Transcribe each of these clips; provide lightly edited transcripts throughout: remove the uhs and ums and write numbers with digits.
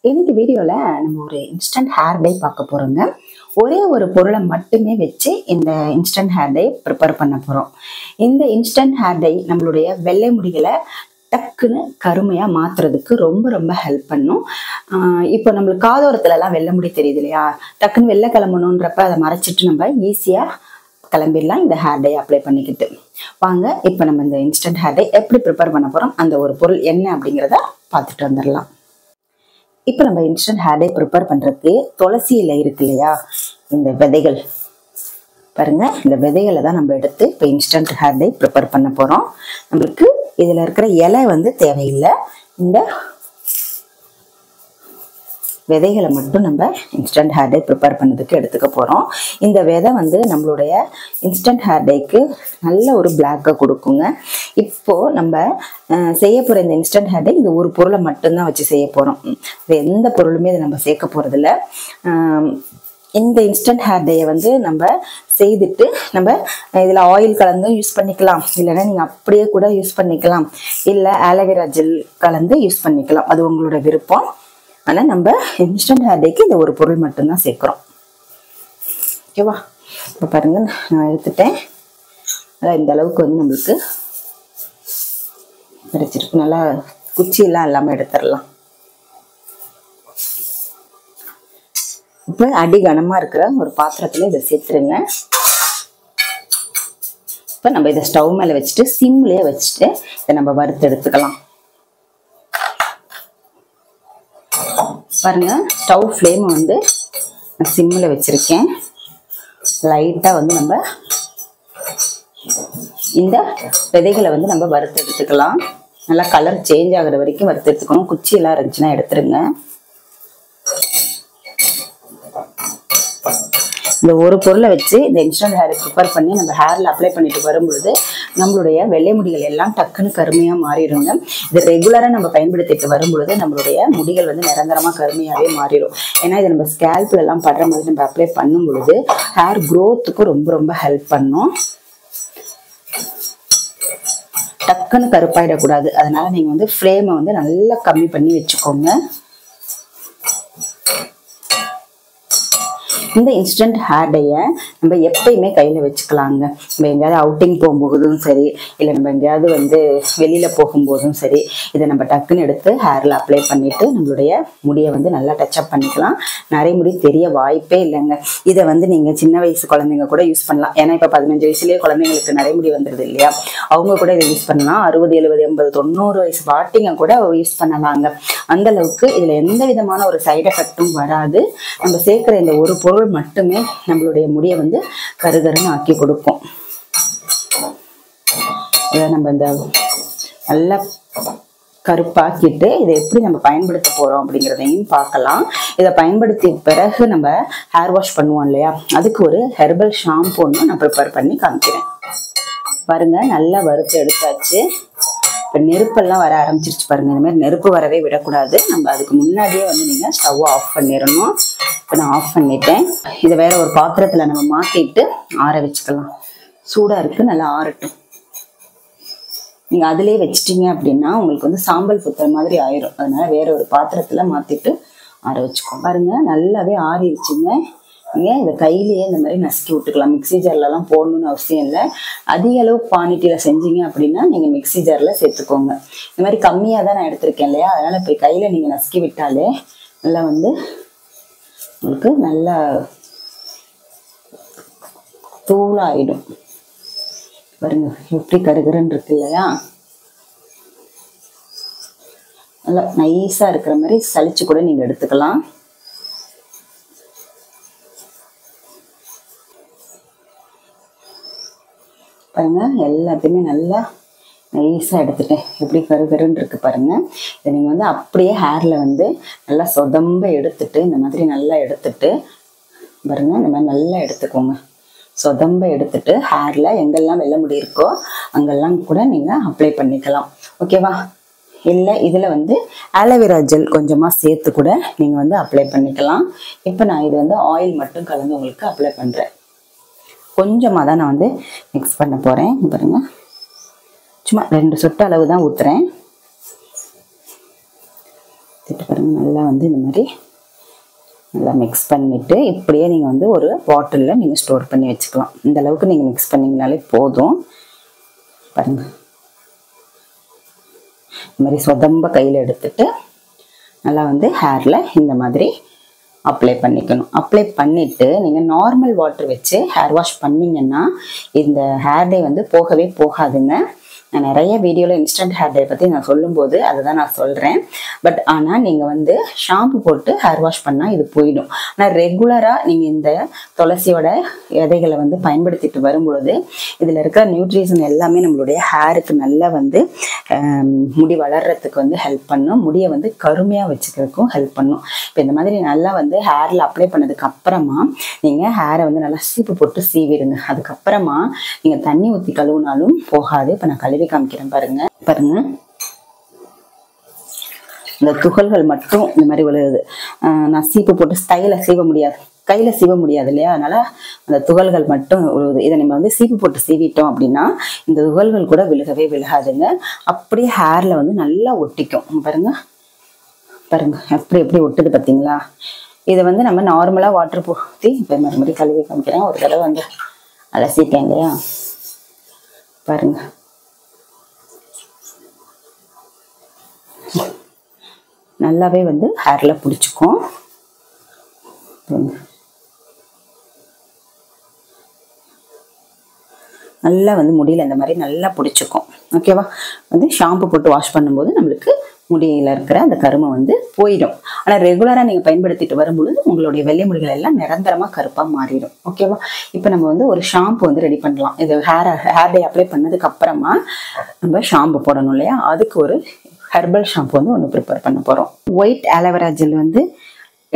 இன்னைக்கு வீடியோல நம்ம ஒரு இன்ஸ்டன்ட் ஹேர் டை பார்க்க போறோங்க. ஒரே ஒரு பொருளை மட்டுமே வச்சு இந்த இன்ஸ்டன்ட் ஹேர் டை ப்ரிப்பேர் பண்ண போறோம். இந்த இன்ஸ்டன்ட் ஹேர் டை நம்மளுடைய வெள்ளை முடிகளை டக்குன்னு கருமையாக மாற்றுறதுக்கு ரொம்ப ரொம்ப ஹெல்ப் பண்ணும். இப்போ நம்மளுக்கு காதோரத்துலலாம் வெள்ளை முடி தெரியுது இல்லையா, டக்குன்னு வெள்ளை கிளம்பணுன்றப்ப அதை மறைச்சிட்டு நம்ம ஈஸியாக கிளம்பிடலாம் இந்த ஹேர் டை அப்ளை பண்ணிக்கிட்டு. வாங்க இப்போ நம்ம இந்த இன்ஸ்டன்ட் ஹேர் டை எப்படி ப்ரிப்பேர் பண்ண போகிறோம், அந்த ஒரு பொருள் என்ன அப்படிங்கிறத பார்த்துட்டு வந்துடலாம். இப்போ நம்ம இன்ஸ்டன்ட் ஹேர் டை ப்ரிப்பேர் பண்ணுறதுக்கு துளசி இலை இருக்கு இல்லையா, இந்த விதைகள் பாருங்க, இந்த விதைகளை தான் நம்ம எடுத்து இப்போ இன்ஸ்டன்ட் ஹேர் டை ப்ரிப்பேர் பண்ண போகிறோம். நம்மளுக்கு இதில் இருக்கிற இலை தேவையில்லை, இந்த விதைகளை மட்டும் நம்ம இன்ஸ்டன்ட் ஹேர் டை ப்ரிப்பேர் பண்ணதுக்கு எடுத்துக்க போகிறோம். இந்த விதை நம்மளுடைய இன்ஸ்டன்ட் ஹேர் டைக்கு நல்ல ஒரு பிளாக்கை கொடுக்குங்க. இப்போது நம்ம செய்ய போகிற இந்த இன்ஸ்டன்ட் ஹேர் டை இந்த ஒரு பொருளை மட்டும்தான் வச்சு செய்ய போகிறோம். எந்த பொருளுமே இதை நம்ம சேர்க்க போகிறதில்ல. இந்த இன்ஸ்டன்ட் ஹேர் டையை நம்ம செய்துட்டு நம்ம இதில் ஆயில் கலந்து யூஸ் பண்ணிக்கலாம், இல்லைன்னா நீங்கள் அப்படியே கூட யூஸ் பண்ணிக்கலாம், இல்லை ஆலோவேரா ஜெல் கலந்து யூஸ் பண்ணிக்கலாம், அது உங்களோட விருப்பம். ஆனால் நம்ம இன்ஸ்டன்ட் ஹேர் டைக்கு இந்த ஒரு பொருள் மட்டும்தான் சேர்க்குறோம். ஓகேவா? இப்போ பாருங்கள், நான் எடுத்துட்டேன். அதான் இந்த அளவுக்கு நம்மளுக்கு கிடைச்சிருக்கு. நல்லா குச்சியெல்லாம் இல்லாமல் எடுத்துடலாம். இப்போ அடி கனமாக இருக்கிற ஒரு பாத்திரத்தில் இதை சேர்த்துருங்க. இப்போ நம்ம இதை ஸ்டவ் மேலே வச்சுட்டு சிம்லேயே வச்சுட்டு இதை நம்ம வறுத்து எடுத்துக்கலாம். பாருங்க, ஸ்டவ் ஃப்ளேமை சிம்மில் வச்சுருக்கேன். லைட்டாக நம்ம இந்த விதைகளை நம்ம வறுத்து எடுத்துக்கலாம். நல்லா கலர் சேஞ்ச் ஆகிற வரைக்கும் வறுத்து எடுத்துக்கணும். குச்சியெல்லாம் இருந்துச்சுன்னா எடுத்துருங்க. இந்த ஒரு பொருளை வச்சு இந்த இன்ஸ்டன்ட் ஹேர் ப்ரிப்பேர் பண்ணி நம்ம ஹேரில் அப்ளை பண்ணிட்டு வரும்பொழுது நம்மளுடைய வெள்ளை முடிகள் எல்லாம் டக்குன்னு கருமையாக மாறிடுங்க. இது ரெகுலராக நம்ம பயன்படுத்திட்டு வரும்பொழுது நம்மளுடைய முடிகள் நிரந்தரமாக கருமையாகவே மாறிடும். ஏன்னா இதை நம்ம ஸ்கேல்ப்லாம் படுற மாதிரி நம்ம அப்ளை பண்ணும் பொழுது ஹேர் க்ரோத்துக்கு ரொம்ப ரொம்ப ஹெல்ப் பண்ணும். டக்குன்னு கருப்பாயிடக்கூடாது, அதனால நீங்கள் ஃப்ளேமை நல்லா கம்மி பண்ணி வச்சுக்கோங்க. இந்த இன்ஸ்டன்ட் ஹேர் டையை நம்ம எப்பயுமே கையில் வச்சுக்கலாங்க. நம்ம எங்கேயாவது அவுட்டிங் போகும்போதும் சரி, இல்லை நம்ம எங்கேயாவது வெளியில் போகும்போதும் சரி, இதை நம்ம டக்குன்னு எடுத்து ஹேரில் அப்ளை பண்ணிவிட்டு நம்மளுடைய முடியை நல்லா டச்சப் பண்ணிக்கலாம். நிறைய முடி தெரிய வாய்ப்பே இல்லைங்க. இதை நீங்கள் சின்ன வயசு குழந்தைங்க கூட யூஸ் பண்ணலாம். ஏன்னா இப்போ 15 வயசுலேயே குழந்தைங்களுக்கு நிறைய முடி வந்துடுது இல்லையா, அவங்க கூட இதை யூஸ் பண்ணலாம். 60, 70, 80, 90 வயசு பாட்டிங்க கூட யூஸ் பண்ணலாங்க. அந்தளவுக்கு இதில் எந்த விதமான ஒரு சைடு எஃபெக்டும் வராது. நம்ம சேர்க்குற இந்த ஒரு பொருள் மட்டுமே நம்மளுடைய முடியை கருகருன்னு ஆக்கி கொடுக்கும். இதை நம்ம இந்த நல்லா கருப்பாக்கிட்டு இதை எப்படி நம்ம பயன்படுத்த போகிறோம் அப்படிங்கிறதையும் பார்க்கலாம். இதை பயன்படுத்திய பிறகு நம்ம ஹேர் வாஷ் பண்ணுவோம் இல்லையா, அதுக்கு ஒரு ஹெர்பல் ஷாம்பு ஒன்று நான் ப்ரிப்பேர் பண்ணி காமிக்கிறேன். பாருங்க, நல்லா வறுத்து எடுத்தாச்சு. இப்போ நெருப்பெல்லாம் வர ஆரம்பிச்சிருச்சு பாருங்க. இந்த மாதிரி நெருப்பு வரவே விடக்கூடாது. நம்ம அதுக்கு முன்னாடியே நீங்கள் ஸ்டவ் ஆஃப் பண்ணிடணும். இப்போ நான் ஆஃப் பண்ணிட்டேன். இதை வேற ஒரு பாத்திரத்தில் நம்ம மாற்றிட்டு ஆற வச்சுக்கலாம். சூடாக இருக்குது, நல்லா ஆறட்டும். நீங்கள் அதிலே வச்சிட்டிங்க அப்படின்னா உங்களுக்கு சாம்பல் புத்துற மாதிரி ஆயிரும். அதனால வேற ஒரு பாத்திரத்தில் மாற்றிட்டு ஆற வச்சுக்கோங்க. பாருங்க, நல்லாவே ஆறிடுச்சுங்க. நீங்கள் இதை கையிலேயே இந்த மாதிரி நசுக்கி விட்டுக்கலாம். மிக்ஸி ஜார்லலாம் போடணுன்னு அவசியம் இல்லை. அதிக அளவு குவான்டிட்டியில் செஞ்சீங்க அப்படின்னா நீங்கள் மிக்ஸி ஜாரில் சேர்த்துக்கோங்க. இந்த மாதிரி கம்மியாக தான் நான் எடுத்திருக்கேன் இல்லையா, அதனால் இப்போ கையில் நீங்கள் நசுக்கி விட்டாலே நல்லா உங்களுக்கு நல்லா தூளாகிடும். பாருங்க எப்படி கருகருன்னு இருக்கு இல்லையா, நல்லா நைஸாக இருக்கிற மாதிரி சலிச்சு கூட நீங்கள் எடுத்துக்கலாம். பாருங்க, எல்லாத்தையுமே நல்லா நைஸாக எடுத்துட்டேன். எப்படி கருகருன்னு இருக்குது பாருங்கள். இதை நீங்கள் அப்படியே ஹேரில் நல்லா சொதம்ப எடுத்துட்டு இந்த மாதிரி நல்லா எடுத்துட்டு பாருங்கள், இந்த மாதிரி நல்லா எடுத்துக்கோங்க. சொதம்ப எடுத்துட்டு ஹேரில் எங்கெல்லாம் வெள்ளை முடி இருக்கோ அங்கெல்லாம் கூட நீங்கள் அப்ளை பண்ணிக்கலாம். ஓகேவா? இல்லை இதில் ஆலோவேரா ஜெல் கொஞ்சமாக சேர்த்து கூட நீங்கள் அப்ளை பண்ணிக்கலாம். இப்போ நான் இது ஆயில் மட்டும் கலந்து உங்களுக்கு அப்ளை பண்ணுறேன். கொஞ்சமாக தான் நான் மிக்ஸ் பண்ண போகிறேன். பாருங்கள், சும்மா 2 சொட்டு அளவு தான் ஊற்றுறேன். பாருங்க நல்லா வந்து இந்த மாதிரி நல்லா மிக்ஸ் பண்ணிட்டு இப்படியே நீங்கள் வந்து ஒரு பாட்டிலில் நீங்கள் ஸ்டோர் பண்ணி வச்சுக்கலாம். இந்த அளவுக்கு நீங்கள் மிக்ஸ் பண்ணிங்கனாலே போதும். பாருங்க இந்த மாதிரி சொதம்ப கையில் எடுத்துட்டு நல்லா வந்து ஹேரில் இந்த மாதிரி அப்ளை பண்ணிக்கணும். அப்ளை பண்ணிவிட்டு நீங்கள் நார்மல் வாட்டர் வச்சு ஹேர் வாஷ் பண்ணிங்கன்னா இந்த ஹேர் டே வந்து போகவே போகாதுங்க. நான் நிறைய வீடியோவில் இன்ஸ்டன்ட் ஹேர் டே பற்றி நான் சொல்லும்போது அதை தான் நான் சொல்கிறேன். பட் ஆனால் நீங்கள் வந்து ஷாம்பு போட்டு ஹேர் வாஷ் பண்ணால் இது போயிடும். ஆனால் ரெகுலராக நீங்கள் இந்த துளசியோட விதைகளை வந்து பயன்படுத்திட்டு வரும்பொழுது இதில் இருக்கிற நியூட்ரிஷன் எல்லாமே நம்மளுடைய ஹேருக்கு நல்லா வந்து முடி வளர்கிறதுக்கு வந்து ஹெல்ப் பண்ணும். முடியை வந்து கருமையாக வச்சுக்கிறதுக்கும் ஹெல்ப் பண்ணும். இப்போ இந்த மாதிரி நல்லா வந்து ஹேரில் அப்ளை பண்ணதுக்கு அப்புறமா நீங்கள் ஹேரை வந்து நல்லா சீப்பு போட்டு சீவிடுங்க. அதுக்கப்புறமா நீங்கள் தண்ணி ஊற்றி கழுவுனாலும் போகாது. இப்போ நான் கழுவி காமிக்கிறேன் பாருங்க. பாருங்க இந்த துகள்கள் மட்டும் இந்த மாதிரி விழுகுது. நான் சீப்பு போட்டு ஸ்டைல சீவ முடியாது, கையில சீவ முடியாது இல்லையா, அதனால அந்த துகள்கள் மட்டும் விழுகுது. இதை நம்ம வந்து சீப்பு போட்டு சீவிட்டோம் அப்படின்னா இந்த துகள்கள் கூட விழுகவே விழுகாதுங்க. அப்படியே ஹேர்ல வந்து நல்லா ஒட்டிக்கும். பாருங்க பாருங்க எப்படி எப்படி ஒட்டுது பார்த்தீங்களா. இதை வந்து நம்ம நார்மலா வாட்டர் ஊற்றி இப்போ மறுபடியும் கழுவி காமிக்கிறேன். ஒரு தடவை வந்து அலசிட்டேன் இல்லையா, பாருங்க நல்லாவே வந்து ஹேர்ல பிடிச்சிக்கும். நல்லா வந்து முடியல இந்த மாதிரி நல்லா பிடிச்சிக்கும். ஓகேவா, வந்து ஷாம்பு போட்டு வாஷ் பண்ணும்போது நம்மளுக்கு முடியில இருக்கிற அந்த கருமை வந்து போயிடும். ஆனால் ரெகுலராக நீங்கள் பயன்படுத்திட்டு வரும்பொழுது உங்களுடைய வெள்ளை முடிகள் எல்லாம் நிரந்தரமாக கருப்பாக மாறிடும். ஓகேவா, இப்போ நம்ம வந்து ஒரு ஷாம்பு வந்து ரெடி பண்ணலாம். இது ஹேர் டே அப்ளை பண்ணதுக்கு அப்புறமா நம்ம ஷாம்பு போடணும் இல்லையா, அதுக்கு ஒரு ஹெர்பல் ஷாம்பு வந்து ஒன்று ப்ரிப்பேர் பண்ண போகிறோம். ஒயிட் ஆலோவேரா ஜெல் வந்து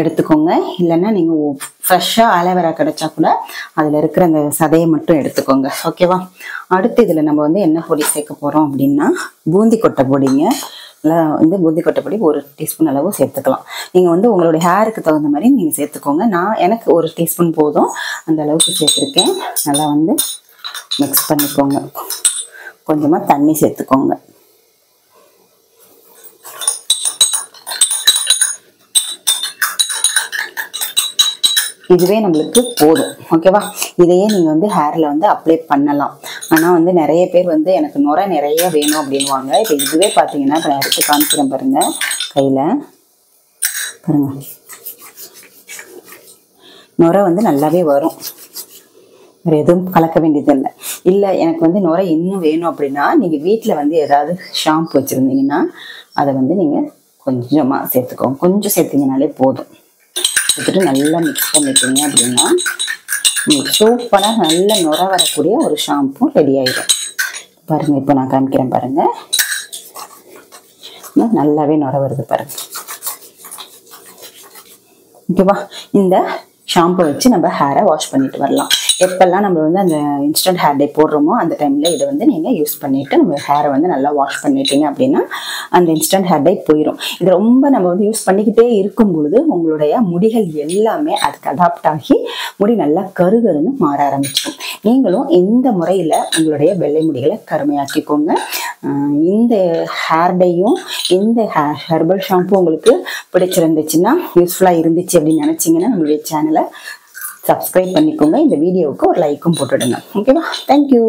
எடுத்துக்கோங்க. இல்லைன்னா நீங்கள் ஃப்ரெஷ்ஷாக ஆலோவேரா கிடைச்சா கூட அதில் இருக்கிற அந்த சதையை மட்டும் எடுத்துக்கோங்க. ஓகேவா, அடுத்து இதில் நம்ம வந்து என்ன பொடி சேர்க்க போகிறோம் அப்படின்னா பூந்தி கொட்டை பொடிங்க. நல்லா வந்து பூந்தி கொட்டை பொடி 1 டீஸ்பூன் அளவு சேர்த்துக்கலாம். நீங்கள் வந்து உங்களுடைய ஹேருக்கு தகுந்த மாதிரி நீங்கள் சேர்த்துக்கோங்க. எனக்கு 1 டீஸ்பூன் போதும், அந்த அளவுக்கு சேர்த்துருக்கேன். நல்லா வந்து மிக்ஸ் பண்ணிக்கோங்க. கொஞ்சமாக தண்ணி சேர்த்துக்கோங்க. இதுவே நம்மளுக்கு போதும். ஓகேவா, இதையே நீங்கள் வந்து ஹேரில் வந்து அப்ளை பண்ணலாம். ஆனால் வந்து நிறைய பேர் வந்து எனக்கு நுரை நிறைய வேணும் அப்படின்வாங்க. இப்போ இதுவே பார்த்தீங்கன்னா இப்போ நான் எடுத்து காமிக்கிறேன் பாருங்கள். கையில் பாருங்க நுரை வந்து நல்லாவே வரும். வேறு எதுவும் கலக்க வேண்டியதில்லை. இல்லை எனக்கு வந்து நுரை இன்னும் வேணும் அப்படின்னா நீங்கள் வீட்டில் வந்து ஏதாவது ஷாம்பு வச்சுருந்தீங்கன்னா அதை வந்து நீங்கள் கொஞ்சமாக சேர்த்துக்கோங்க. கொஞ்சம் சேர்த்திங்கனாலே போதும். எடுத்துட்டு நல்லா மிக்ஸ் பண்ணிட்டீங்க அப்படின்னா சூப்பராக நல்ல நுரை வரக்கூடிய ஒரு ஷாம்பு ரெடி ஆயிடும். பாருங்க, இப்போ நான் காமிக்கிறேன் பாருங்க. நல்லாவே நுரை வருது பாருங்க. ஓகேவா, இந்த ஷாம்பு வச்சு நம்ம ஹேரை வாஷ் பண்ணிட்டு வரலாம். எப்பெல்லாம் நம்ம வந்து அந்த இன்ஸ்டன்ட் ஹேர் டே போடுறோமோ அந்த டைமில் இதை வந்து நீங்கள் யூஸ் பண்ணிவிட்டு நம்ம ஹேரை வந்து நல்லா வாஷ் பண்ணிட்டீங்க அப்படின்னா அந்த இன்ஸ்டன்ட் ஹேர் டே போயிடும். இது ரொம்ப நம்ம வந்து யூஸ் பண்ணிக்கிட்டே இருக்கும் பொழுது உங்களுடைய முடிகள் எல்லாமே அதுக்கு அடாப்ட் ஆகி முடி நல்லா கருகருன்னு மாற ஆரம்பிச்சிடும். நீங்களும் இந்த முறையில் உங்களுடைய வெள்ளை முடிகளை கருமையாக்கிக்கோங்க. இந்த ஹேர் டேயும் இந்த ஹெர்பல் ஷாம்பு உங்களுக்கு பிடிச்சிருந்துச்சுன்னா, யூஸ்ஃபுல்லாக இருந்துச்சு அப்படின்னு நினச்சிங்கன்னா நம்மளுடைய சேனலை சப்ஸ்கிரைப் பண்ணிக்கோங்க. இந்த வீடியோவுக்கு ஒரு லைக்கும் போட்டுடுங்க. ஓகேவா, தேங்க்யூ.